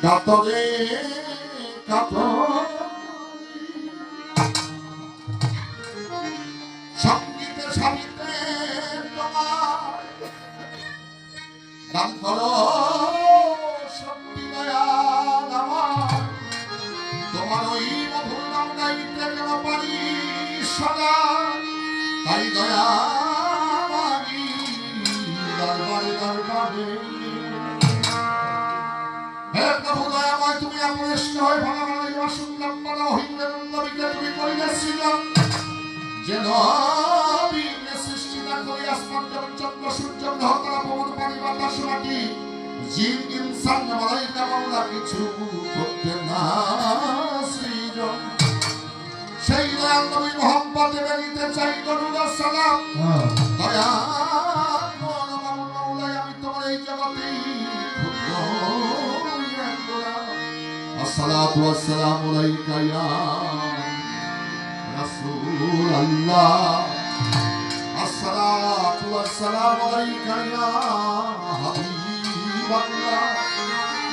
কাতরে কাতর সঙ্গীতে সাবিতে তোমার গান করো শক্তি দয়াল আমার তোমার ওই মধুর নাম গাইতে যেন পারি সদা তাই দয়া দরবারে দরবারে হে প্রভু দয়াময় তুমি আমার হয়ে ভালো ভালো অসুন্দর বড় হিন্দের নবীকে তুমি করিয়াছিলাম যে নবী সৃষ্টি না করি আসমান জমিন চন্দ্র সূর্য গ্রহ তারা পবন পানি বাতাস মাটি জিন ইনসান মালাইকা মাওলা কিছু করতে না সৃজন সেই দয়াল নবী মোহাম্মদ বেরিতে চাই করুন সালাম দয়া মাওলাই আমি তোমার এই জগতে الصلاة والسلام عليك يا رسول الله الصلاة والسلام عليك يا حبيب الله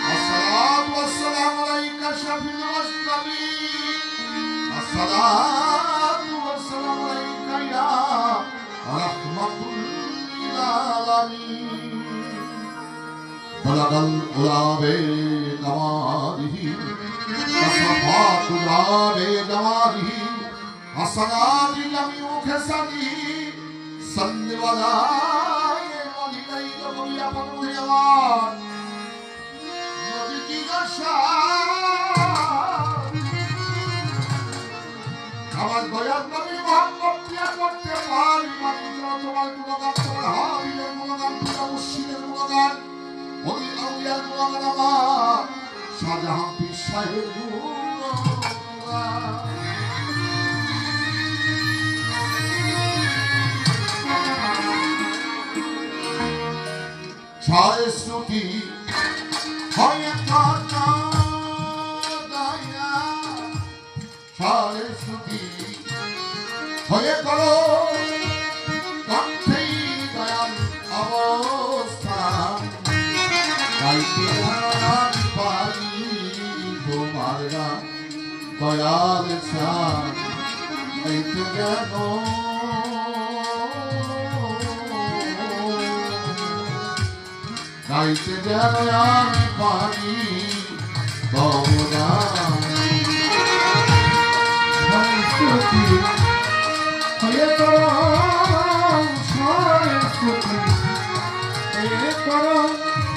الصلاة والسلام عليك شفيع المسلمين الصلاة والسلام عليك يا رحمة للعالمين بلغ العلا بكماله وصفى العلا بجماله حسنات جميع خصاله صل ولا ولديك ويا فرمان নবীজি দশান আমার দয়ার নবী মুহাম্মদ প্রিয় করতে পারি মাত্র তোমার গুণগান তোমার হাবিবের গুণগান তোমার মুর্শিদের গুণগান ওই আউলিয়ার গুণগান আমার শাহজাহান পীর সাহেবের গুণগান ছয় শ্রুতি হয়ে কথা দয়া ছয় শ্রুতি হয়ে করো কণ্ঠেই দয়াল অবস্থান গাইতে পারি তোমার গান দয়াল চান গাইতে যেন গাইতে যেন আমি পারি তব না